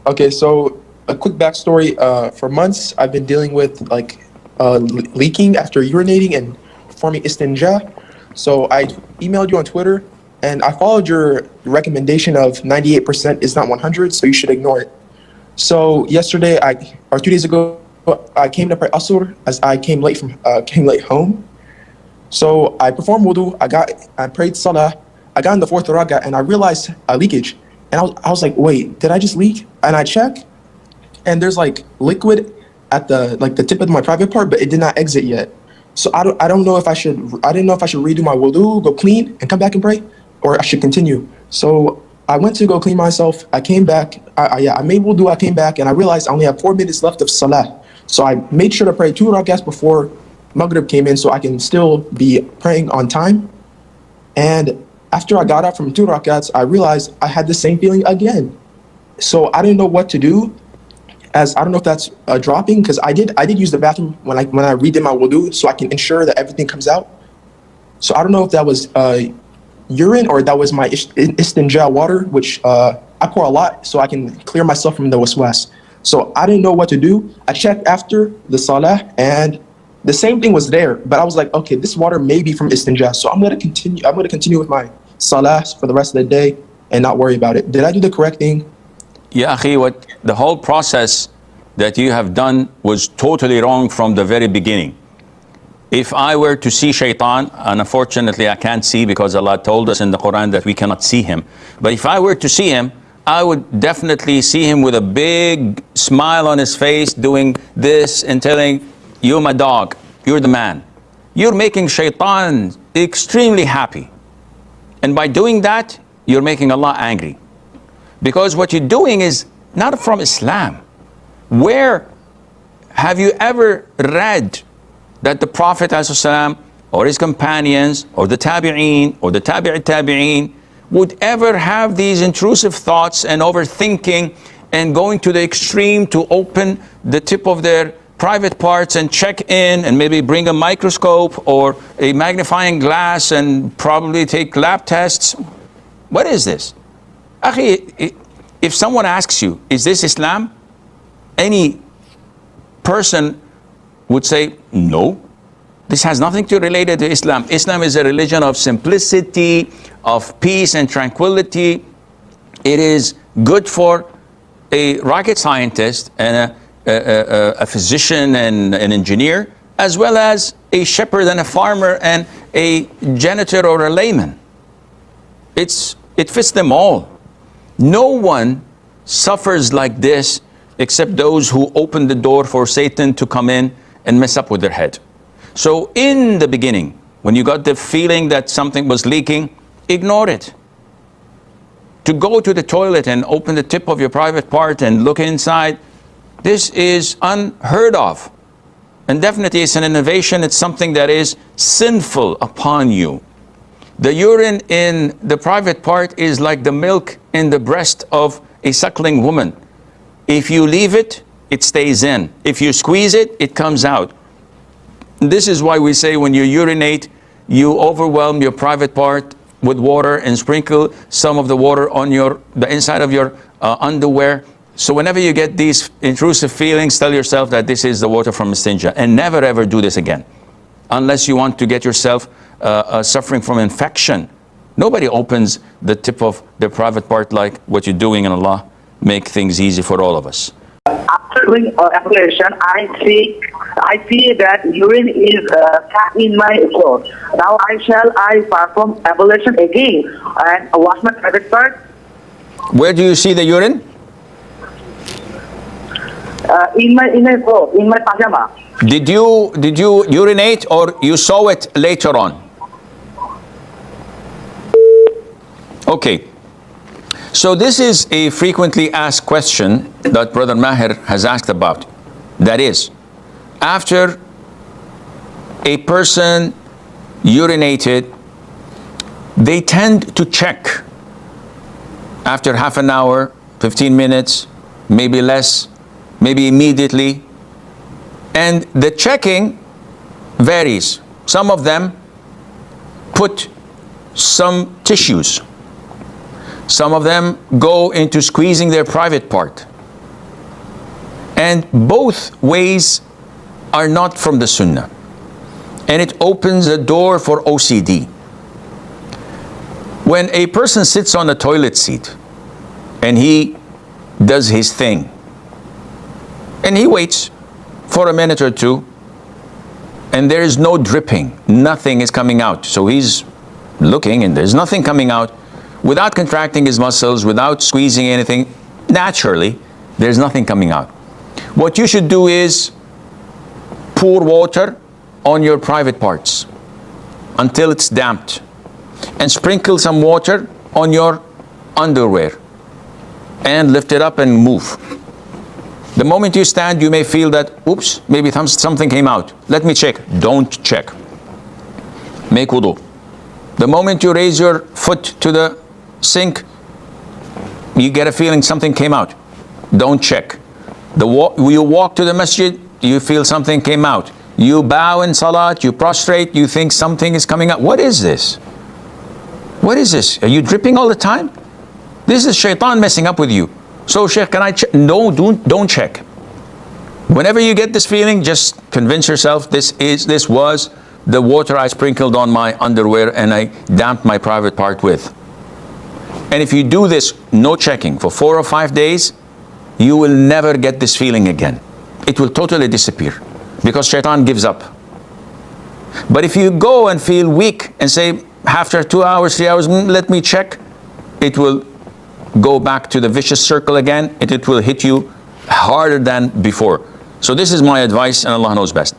Okay, so a quick backstory. For months, I've been dealing with leaking after urinating and performing istinja. So I emailed you on Twitter, and I followed your recommendation of 98% is not 100, so you should ignore it. So yesterday, or 2 days ago, I came to pray Asr as I came late home. So I performed wudu. I prayed salah. I got in the fourth rak'ah and I realized a leakage. And I was like, wait, did I just leak? And I check, and there's like liquid at the tip of my private part, but it did not exit yet. So I didn't know if I should redo my wudu, go clean, and come back and pray, or I should continue. So I went to go clean myself. I came back. I made wudu. I came back and I realized I only have 4 minutes left of salah. So I made sure to pray 2 rak'ahs before Maghrib came in, so I can still be praying on time. And after I got up from 2 rak'ahs, I realized I had the same feeling again. So I didn't know what to do. As I don't know if that's dropping, because I did use the bathroom when I redid my wudu, so I can ensure that everything comes out. So I don't know if that was urine or that was my istinja water, which I pour a lot so I can clear myself from the waswas. So I didn't know what to do. I checked after the salah and the same thing was there, but I was like, okay, this water may be from istinja, so I'm gonna continue with my salah for the rest of the day and not worry about it. Did I do the correct thing? Yeah, akhi, what the whole process that you have done was totally wrong from the very beginning. If I were to see shaitan, and unfortunately I can't see because Allah told us in the Quran that we cannot see him, but if I were to see him, I would definitely see him with a big smile on his face doing this and telling, you're my dog, you're the man. You're making shaitan extremely happy. And by doing that, you're making Allah angry. Because what you're doing is not from Islam. Where have you ever read that the Prophet ﷺ or his companions or the tabi'een or the tabi'in would ever have these intrusive thoughts and overthinking and going to the extreme to open the tip of their private parts and check in and maybe bring a microscope or a magnifying glass and probably take lab tests? What is this? Akhi, if someone asks you, is this Islam? Any person would say, no. This has nothing to relate to Islam. Islam is a religion of simplicity, of peace and tranquility. It is good for a rocket scientist and a physician and an engineer, as well as a shepherd and a farmer and a janitor or a layman. It fits them all. No one suffers like this except those who open the door for Satan to come in and mess up with their head. So in the beginning, when you got the feeling that something was leaking, ignore it. To go to the toilet and open the tip of your private part and look inside, this is unheard of. And definitely it's an innovation. It's something that is sinful upon you. The urine in the private part is like the milk in the breast of a suckling woman. If you leave it, it stays in. If you squeeze it, it comes out. This is why we say when you urinate, you overwhelm your private part with water and sprinkle some of the water on the inside of your underwear. So whenever you get these intrusive feelings, tell yourself that this is the water from istinja, and never ever do this again. Unless you want to get yourself suffering from infection. Nobody opens the tip of their private part like what you're doing, and Allah make things easy for all of us. After doing ablution, I see that urine is stuck in my throat. Now I perform ablution again and wash my private part. Where do you see the urine? In my throat, in my pajama. Did you urinate or you saw it later on? Okay. So this is a frequently asked question that Brother Maher has asked about. That is, after a person urinated, they tend to check after half an hour, 15 minutes, maybe less, maybe immediately. And the checking varies. Some of them put some tissues. Some of them go into squeezing their private part. And both ways are not from the Sunnah. And it opens the door for OCD. When a person sits on a toilet seat and he does his thing, and he waits for a minute or two, and there is no dripping, nothing is coming out. So he's looking and there's nothing coming out, without contracting his muscles, without squeezing anything, naturally, there's nothing coming out. What you should do is pour water on your private parts until it's damped, and sprinkle some water on your underwear and lift it up and move. The moment you stand, you may feel that, oops, maybe something came out. Let me check. Don't check. Make wudu. The moment you raise your foot to the sink, you get a feeling something came out. Don't check. You walk to the masjid, you feel something came out. You bow in salat, you prostrate, you think something is coming out. What is this? What is this? Are you dripping all the time? This is shaitan messing up with you. So, Sheikh, can I check? No, don't check. Whenever you get this feeling, just convince yourself this was the water I sprinkled on my underwear and I damped my private part with. And if you do this, no checking, for 4 or 5 days, you will never get this feeling again. It will totally disappear, because shaitan gives up. But if you go and feel weak and say, after 2 hours, 3 hours, let me check, it will go back to the vicious circle again, and it will hit you harder than before. So this is my advice, and Allah knows best.